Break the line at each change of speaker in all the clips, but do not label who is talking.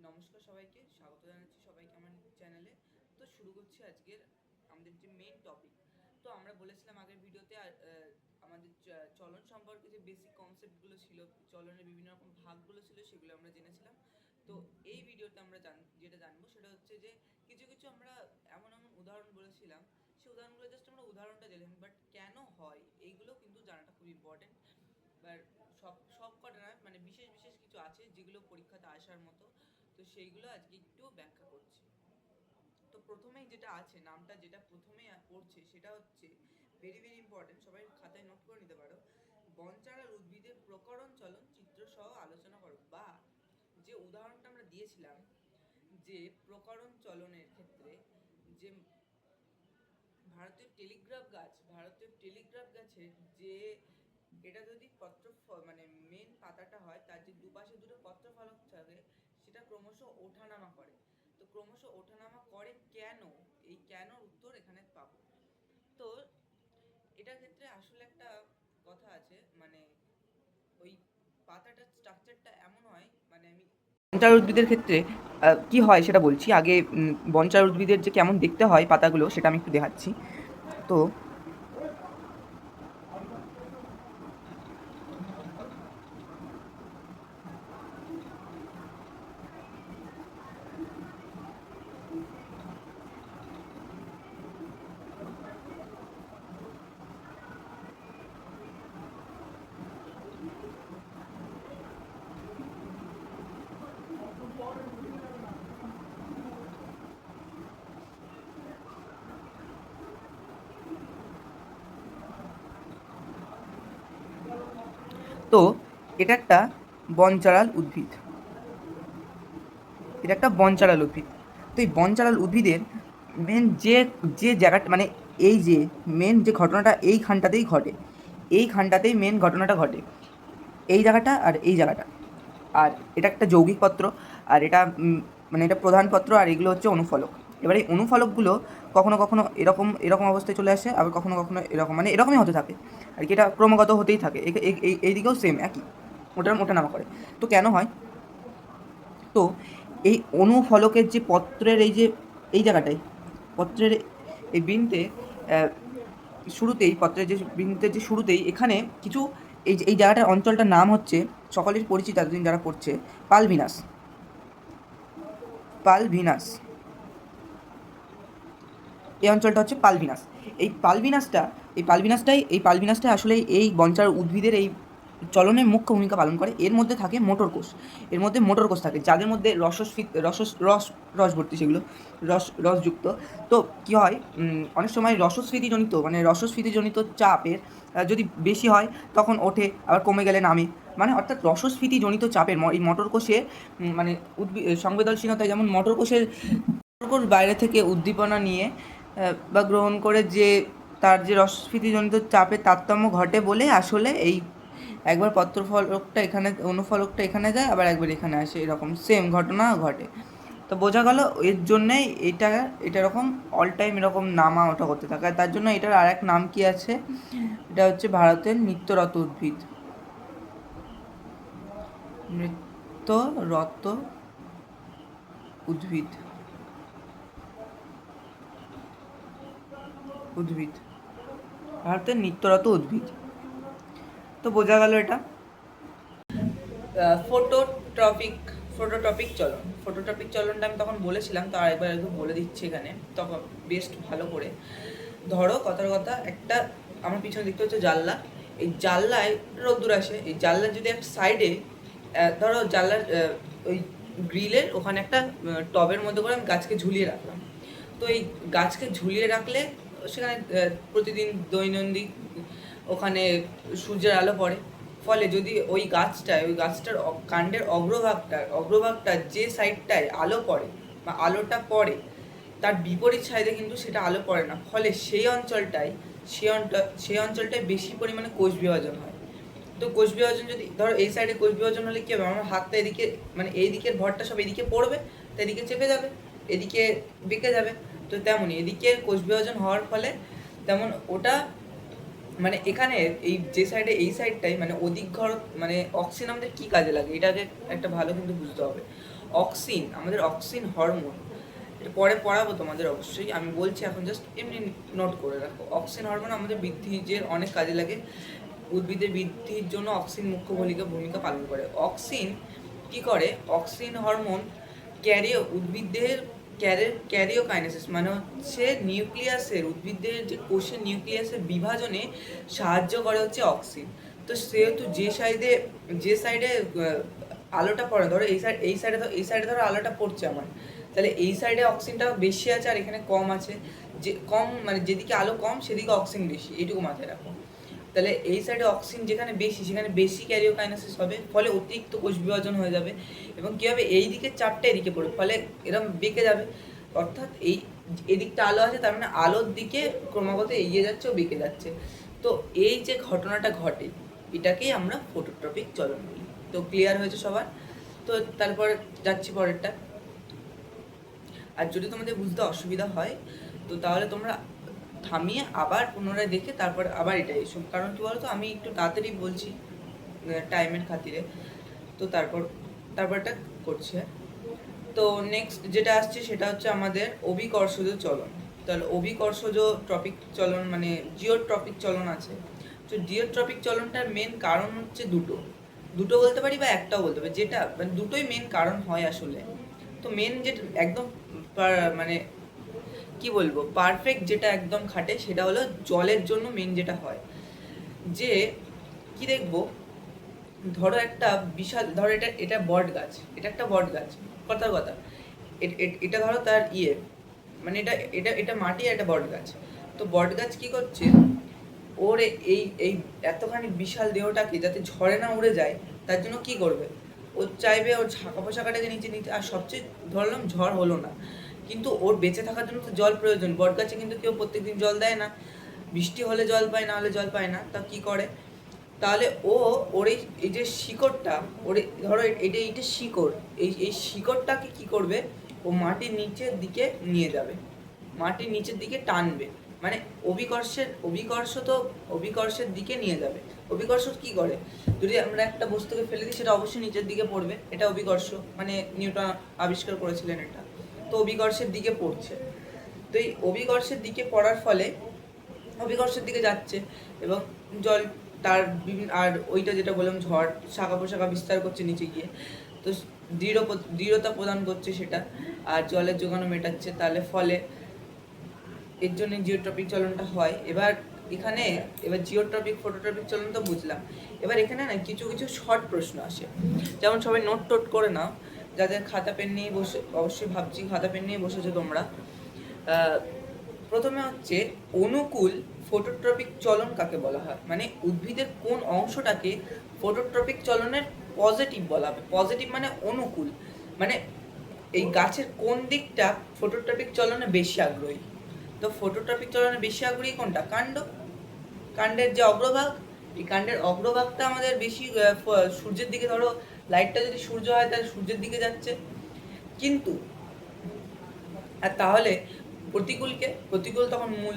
নমস্কার সবাইকে, স্বাগত জানাচ্ছি সবাইকে আমার চ্যানেলে। তো শুরু করছি আজকের আমাদের যে মেইন টপিক। তো আমরা বলেছিলাম আগের ভিডিওতে আমাদের চলন সম্পর্কে যে বেসিক কনসেপ্টগুলো ছিল, চলনের বিভিন্ন রকম ভাগগুলো ছিল, সেগুলো আমরা জেনেছিলাম। তো এই ভিডিওতে আমরা যেটা জানবো সেটা হচ্ছে যে কিছু কিছু আমরা এমন এমন উদাহরণ বলেছিলাম, সেই উদাহরণগুলো জাস্ট আমরা উদাহরণটা দিলাম, বাট কেন হয় এইগুলো কিন্তু জানাটা খুব ইম্পর্টেন্ট। এবার সব কটা না, মানে বিশেষ বিশেষ কিছু আছে যেগুলো পরীক্ষাতে আসার মতো। তো সেইগুলো আজকে একটু ব্যাখ্যা করছি। তো প্রথমেই যেটা আছে, নামটা যেটা প্রথমেই পড়ছে সেটা হচ্ছে ভেরি ভেরি ইম্পর্টেন্ট, সবাই খাতায় নোট করে নিতে পারো। বনচারার উদ্ভিদের প্রকরণ চলন চিত্র সহ আলোচনা করো, বা যে উদাহরণটা আমরা দিয়েছিলাম যে প্রকরণ চলনের ক্ষেত্রে, যে ভারতীয় টেলিগ্রাফ গাছের যে এটা যদি মানে মেন পাতাটা হয়, তার যে দুপাশে দুটো পত্রফলক থাকে, সেটা ক্রমশ ওঠানামা করে। তো ক্রমশ ওঠানামা করে কেন, এই কেনর উত্তর এখানে পাবো। তো এটার ক্ষেত্রে আসলে একটা কথা আছে, মানে ওই পাতাটার স্ট্রাকচারটা এমন হয়, মানে আমি বনচার উদ্ভিদের ক্ষেত্রে কি হয় সেটা বলছি আগে। বনচার উদ্ভিদের যে কেমন দেখতে হয় পাতাগুলো, সেটা আমি একটু দেখাচ্ছি। তো তো এটা একটা বনচারাল উদ্ভিদ, এটা একটা বনচারাল উদ্ভিদ। তো এই বনচারাল উদ্ভিদের মেন যে যে জায়গাটা, মানে এই যে মেন যে ঘটনাটা এইখানটাতেই ঘটে, এইখানটাতেই মেন ঘটনাটা ঘটে, এই জায়গাটা আর এই জায়গাটা। আর এটা একটা যৌগিক পত্র, আর এটা মানে এটা প্রধান পত্র, আর এগুলো হচ্ছে অনুফলক। এবার এই অনুফলকগুলো কখনো কখনো এরকম এরকম অবস্থায় চলে আসে, আবার কখনো কখনো এরকম, মানে এরকমই হতে থাকে আর কি। এটা ক্রমাগত হতেই থাকে, এইদিকেও সেম একই, ওঠানামা করে। তো কেন হয়? তো এই অনুফলকের যে পত্রের এই যে এই জায়গাটায়, পত্রের এই বৃন্তে শুরুতেই, পত্রের যে বৃন্তের যে শুরুতেই এখানে কিছু এই জায়গাটার অঞ্চলটার নাম হচ্ছে, সকলের পরিচিত এতদিন যারা পড়ছে, পালভিনাস। পালভিনাস, এই অঞ্চলটা হচ্ছে পালভিনাস। এই পালভিনাসটাই আসলে এই বনচার উদ্ভিদের এই চলনের মুখ্য ভূমিকা পালন করে। এর মধ্যে থাকে মোটর কোষ, এর মধ্যে মোটর কোষ থাকে, যাদের মধ্যে রস ভর্তি, সেগুলো রসযুক্ত। তো কী হয়, অনেক সময় রসস্ফীতিজনিত চাপের যদি বেশি হয় তখন ওঠে, আবার কমে গেলে নামে। মানে অর্থাৎ রসস্ফীতিজনিত চাপের এই মোটর কোষে মানে সংবেদনশীলতায়, যেমন মোটর কোষের বাইরে থেকে উদ্দীপনা নিয়ে বা গ্রহণ করে যে তার যে রসস্ফীতিজনিত চাপের তারতম্য ঘটে বলে আসলে এই একবার পত্রফলকটা এখানে, অনুফলকটা এখানে যায়, আবার একবার এখানে আসে, এরকম সেম ঘটনা ঘটে। তো বোঝা গেল এর জন্যেই এটা এরকম অল টাইম এরকম নামা ওঠা করতে থাকে। আর তার জন্য এটার আর এক নাম কি আছে, এটা হচ্ছে ভারতের নিত্যরত উদ্ভিদ। নিত্যরত উদ্ভিদ, ভারতের নিত্যরত উদ্ভিদ। তো বোঝা গেল এটা। ফটোটপিক চলনটা আমি তখন বলেছিলাম, তো আরেকবার একটু বলে দিচ্ছি এখানে, তখন বেস্ট ভালো করে। ধরো কথার কথা, একটা আমার পিছনে দেখতে হচ্ছে জানলা, এই জানলায় রোদ্দুর আসে, এই জানলার যদি এক সাইডে, ধরো জানলার ওই গ্রিলের ওখানে একটা টবের মধ্যে করে আমি গাছকে ঝুলিয়ে রাখলাম। তো এই গাছকে ঝুলিয়ে রাখলে সেখানে প্রতিদিন দৈনন্দিন ওখানে সূর্যের আলো পড়ে। ফলে যদি ওই গাছটার কাণ্ডের অগ্রভাগটা যে সাইডটায় আলো পড়ে বা আলোটা পড়ে, তার বিপরীত সাইডে কিন্তু সেটা আলো পড়ে না। ফলে সেই অঞ্চলটায় বেশি পরিমাণে কোষ বিভাজন হয়। তো কোষ বিভাজন যদি ধরো এই সাইডে কোষ বিভাজন হলে কী হবে, আমার হাতটা এদিকে, মানে এই দিকের ভরটা সব এদিকে পড়বে, তো এদিকে চেপে যাবে, এদিকে বেঁকে যাবে। তো তেমনই এদিকে কোষ বিভাজন হওয়ার ফলে তেমন ওটা, মানে এখানে এই যে সাইডে, এই সাইডটাই মানে অধিক ঘর, মানে অক্সিজেন আমাদের কী কাজে লাগে, এটাকে একটা ভালো কিন্তু বুঝতে হবে। অক্সিন, আমাদের অক্সিন হরমোন, এটা পরে পড়াবো তোমাদের অবশ্যই, আমি বলছি এখন জাস্ট এমনি নোট করে রাখো। অক্সিন হরমোন আমাদের বৃদ্ধির অনেক কাজে লাগে। উদ্ভিদের বৃদ্ধির জন্য অক্সিন মুখ্য ভূমিকা পালন করে। অক্সিন কি করে? অক্সিন হরমোন উদ্ভিদের ক্যারিওকাইনেসিস মানে হচ্ছে নিউক্লিয়াসের, উদ্ভিদের যে কোষের নিউক্লিয়াসের বিভাজনে সাহায্য করে হচ্ছে অক্সিন। তো সেহেতু যে সাইডে আলোটা পড়ে, ধরো এই সাইডে ধরো আলোটা পড়ছে আমার, তাহলে এই সাইডে অক্সিনটা বেশি আছে আর এখানে কম আছে। যে কম মানে যেদিকে আলো কম সেদিকে অক্সিন বেশি, এইটুকু মাথায় রাখো। তাহলে এই সাইডে অক্সিজেন যেখানে বেশি সেখানে বেশি ক্যারিওকাইনেসিস হবে, ফলে অতিরিক্ত কোষ বিভাজন হয়ে যাবে এবং কী হবে, এই দিকের চাপটা এদিকে পড়বে, ফলে এরকম বেঁকে যাবে। অর্থাৎ এদিকটা আলো আছে, তার মানে আলোর দিকে ক্রমাগত এগিয়ে যাচ্ছে ও বেঁকে যাচ্ছে। তো এই যে ঘটনাটা ঘটে এটাকেই আমরা ফটোট্রপিক চলন বলি। তো ক্লিয়ার হয়েছে সবার? তো তারপর যাচ্ছি পরেরটা। আর যদি তোমাদের বুঝতে অসুবিধা হয় তো তাহলে তোমরা থামিয়ে আবার পুনরায় দেখে তারপর আবার এটা এসো, কারণ কি বলতো আমি একটু তাড়াতাড়ি বলছি টাইমের খাতিরে। তো তারপরটা করছি। তো নেক্সট যেটা আসছে সেটা হচ্ছে আমাদের অভিকর্ষজ চলন। তাহলে অভিকর্ষজ ট্রপিক চলন মানে জিওট্রপিক চলন আছে। তো জিওট্রপিক চলনটার মেন কারণ হচ্ছে দুটো বলতে পারি বা একটাও বলতে পারি, যেটা মানে দুটোই মেন কারণ হয় আসলে। তো মেন যেটা একদম মানে কি বলবো পারফেক্ট যেটা একদম খাটে সেটা হলো জলের জন্য মেন যেটা হয়, যে কি দেখবো, ধরো একটা বিশাল, ধরো এটা বট গাছ, এটা একটা বট গাছ, কথার কথা, এটা ধরো তার মানে এটা মাটি আর এটা বট গাছ। তো বট গাছ কি করছে, ওর এই এতখানি বিশাল দেহটাকে যাতে ঝড়ে না উড়ে যায় তার জন্য কি করবে, ও চাইবে ওর ঝাঁকা পোশাকাটাকে নিচে নিতে। আর সবচেয়ে ধরলাম ঝড় হলো না, কিন্তু ওর বেঁচে থাকার জন্য তো জল প্রয়োজন। বট গাছে কিন্তু কেউ প্রত্যেকদিন জল দেয় না, বৃষ্টি হলে জল পায়, না হলে জল পায় না। তা কি করে, তাহলে ওর এই যে শিকড়টা, ধরো এইটা শিকড়, এই শিকড়টাকে কি করবে, ও মাটির নিচের দিকে নিয়ে যাবে, মাটির নিচের দিকে টানবে, মানে অভিকর্ষের দিকে নিয়ে যাবে। অভিকর্ষ কি করে, যদি আমরা একটা বস্তুকে ফেলে দিই সেটা অবশ্যই নিচের দিকে পড়বে, এটা অভিকর্ষ, মানে নিউটন আবিষ্কার করেছিলেন এটা। তো অভিকর্ষের দিকে পড়ছে, তো এই অভিকর্ষের দিকে পড়ার ফলে অভিকর্ষের দিকে যাচ্ছে এবং জল তার আর ওইটা যেটা বললাম ঝড় শাখা প্রশাখা বিস্তার করছে নিচে গিয়ে, তো দৃঢ়তা প্রদান করছে সেটা, আর জলের যোগানও মেটাচ্ছে। তাহলে ফলে এর জন্য জিওট্রপিক চলনটা হয়। এবার জিওট্রপিক ফটোট্রপিক চলন তো বুঝলাম, এবার এখানে না কিছু শর্ট প্রশ্ন আসে, যেমন সবাই নোট করে নাও, যাদের খাতা পেন নিয়ে বসে, অবশ্যই ভাবছি খাতা পেন নিয়ে বসেছো তোমরা। প্রথমে হচ্ছে অনুকূল ফটোট্রপিক চলন কাকে বলা হয়, মানে উদ্ভিদের কোন অংশটাকে ফটোট্রপিক চলনের পজিটিভ বলা হবে। পজিটিভ মানে অনুকূল, মানে এই গাছের কোন দিকটা ফটোট্রপিক চলনে বেশি আগ্রহী। তো ফটোট্রপিক চলনে বেশি আগ্রহী কোনটা, কাণ্ডের যে অগ্রভাগ, এই কাণ্ডের অগ্রভাগটা আমাদের বেশি সূর্যের দিকে, ধরো লাইটটা যদি সূর্য হয় তাহলে সূর্যের দিকে যাচ্ছে। কিন্তু আর তাহলে প্রতিকূল তখন মূল।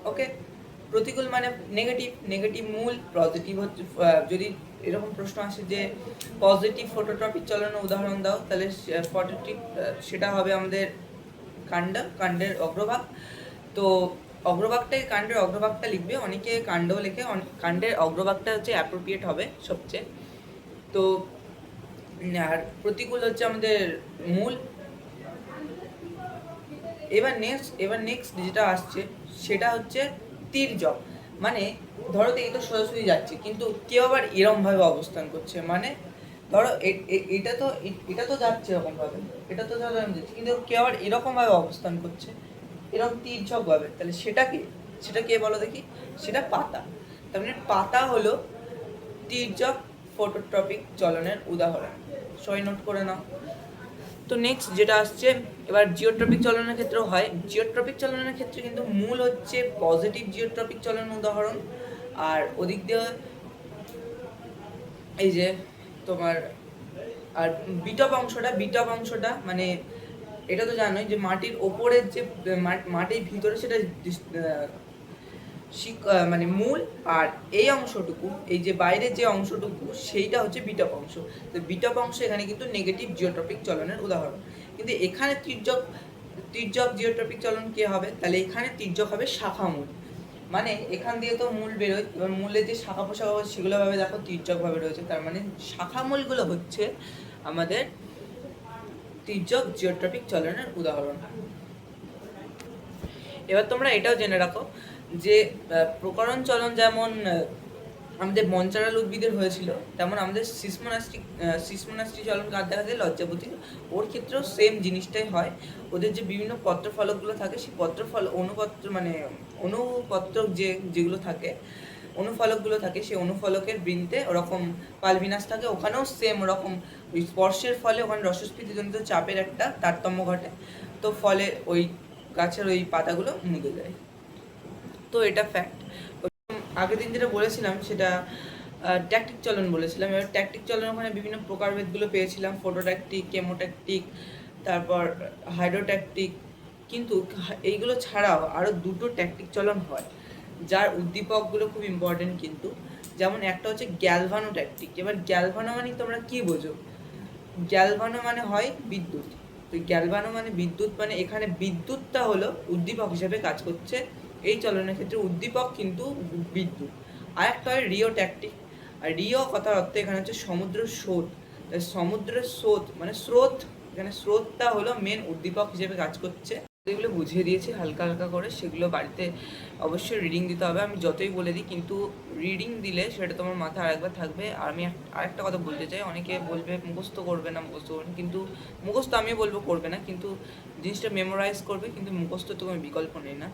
ওকে, প্রতিকূল মানে নেগেটিভ মূল, পজিটিভ হচ্ছে, যদি এরকম প্রশ্ন আসে যে পজিটিভ ফটোট্রপিক চলনের উদাহরণ দাও, তাহলে সেটা হবে আমাদের কাণ্ডের অগ্রভাগ। তো কাণ্ডের অগ্রভাগটা লিখবে, অনেকে কাণ্ডও লেখে, কাণ্ডের অগ্রভাগটা হচ্ছে অ্যাপ্রোপ্রিয়েট হবে সবচেয়ে। তো আর প্রতিকূল হচ্ছে আমাদের মূল। এবার নেক্সট যেটা আসছে সেটা হচ্ছে তির্যক, মানে ধরো তো এই তো সোজাসুজি যাচ্ছে, কিন্তু কেউ আবার এরমভাবে অবস্থান করছে, মানে ধরো এটা তো যাচ্ছে এরকমভাবে, এটা তো ধরো যাচ্ছে, কিন্তু কেউ আবার এরকমভাবে অবস্থান করছে, এরকম তির্যকভাবে। তাহলে সেটা কে বলো দেখি, সেটা পাতা। তার মানে পাতা হলো তির্যক ফটোট্রপিক চলনের উদাহরণ। সবাই নোট করে নাও। তো নেক্সট যেটা আসছে, এবার জিওট্রপিক চলনের ক্ষেত্রেও হয়। জিওট্রপিক চলনের ক্ষেত্রে কিন্তু মূল হচ্ছে পজিটিভ জিওট্রপিক চলনের উদাহরণ, আর ওদিক দিয়ে এই যে তোমার আর বিটপ অংশটা মানে এটা তো জানোই যে মাটির ওপরের যে মাটির ভিতরে সেটা মানে মূল, আর এই অংশটুকু, এই যে বাইরের যে অংশটুকু সেইটা হচ্ছে বিটপ অংশ। তো বিটপ অংশ এখানে কিন্তু নেগেটিভ জিওট্রপিক চলনের উদাহরণ। কিন্তু এখানে তির্যক জিওট্রপিক চলন কে হবে? তাহলে এখানে তির্যক হবে শাখা মূল। মানে এখান দিয়ে তো মূল বেরোয়, এবার মূলের যে শাখা প্রশাখা সেগুলো ভাবে দেখো তির্যক ভাবে রয়েছে, তার মানে শাখা মূলগুলো হচ্ছে আমাদের তির্যক জিওট্রপিক চলনের উদাহরণ। এবার তোমরা এটাও জেনে রাখো যে প্রকরণ চলন যেমন আমাদের মঞ্চারাল উদ্ভিদের হয়েছিল, তেমন আমাদের সিসমোনাস্টি চলন কার দেখা যায়? লজ্জাপতি। ওর ক্ষেত্রেও সেম জিনিসটাই হয়। ওদের যে বিভিন্ন পত্রফলকগুলো থাকে, সেই অনুপত্র মানে অনুপত্র যেগুলো থাকে, অনুফলকগুলো থাকে, সেই অনুফলকের বৃন্তে ওরকম পালভিনাস থাকে। ওখানেও সেম ওরকম স্পর্শের ফলে ওখানে রসস্ফীতিজনিত চাপের একটা তারতম্য ঘটে, তো ফলে ওই গাছের ওই পাতাগুলো মুদে যায়। তো এটা ফ্যাক্ট। আগের দিন যেটা বলেছিলাম সেটা ট্যাকটিক চলন বলেছিলাম। এবার ট্যাকটিক চলন ওখানে বিভিন্ন প্রকারভেদগুলো পেয়েছিলাম, ফোটোট্যাকটিক, কেমোট্যাকটিক, তারপর হাইড্রোট্যাকটিক। কিন্তু এইগুলো ছাড়াও আরও দুটো ট্যাকটিক চলন হয়, যার উদ্দীপকগুলো খুব ইম্পর্টেন্ট কিন্তু। যেমন একটা হচ্ছে গ্যালভানো ট্যাকটিক। এবার গ্যালভানো মানে তোমরা কি বোঝো? গ্যালভানো মানে হয় বিদ্যুৎ। তো গ্যালভানো মানে বিদ্যুৎ, মানে এখানে বিদ্যুৎটা হলো উদ্দীপক হিসেবে কাজ করছে। এই চলনের ক্ষেত্রে উদ্দীপক কিন্তু বিদ্যুৎ। আর একটা হয় রিও ট্যাকটিক। আর রিও কথার অর্থ এখানে হচ্ছে সমুদ্রের স্রোত। সমুদ্রের স্রোত মানে স্রোত, এখানে স্রোতটা হলো মেন উদ্দীপক হিসেবে কাজ করছে। যেগুলো বুঝিয়ে দিয়েছি হালকা হালকা করে, সেগুলো বাড়িতে অবশ্যই রিডিং দিতে হবে। আমি যতই বলে দিই, কিন্তু রিডিং দিলে সেটা তোমার মাথায় আরেকবার থাকবে। আর আমি আরেকটা কথা বলতে চাই, অনেকে বলবে মুখস্থ করবে না, কিন্তু মুখস্থ আমি বলবো করবে না, কিন্তু জিনিসটা মেমোরাইজ করবে। কিন্তু মুখস্থ তো কোনো বিকল্প নেই না।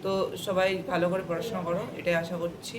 তো সবাই ভালো করে পড়াশোনা করো, এটাই আশা করছি।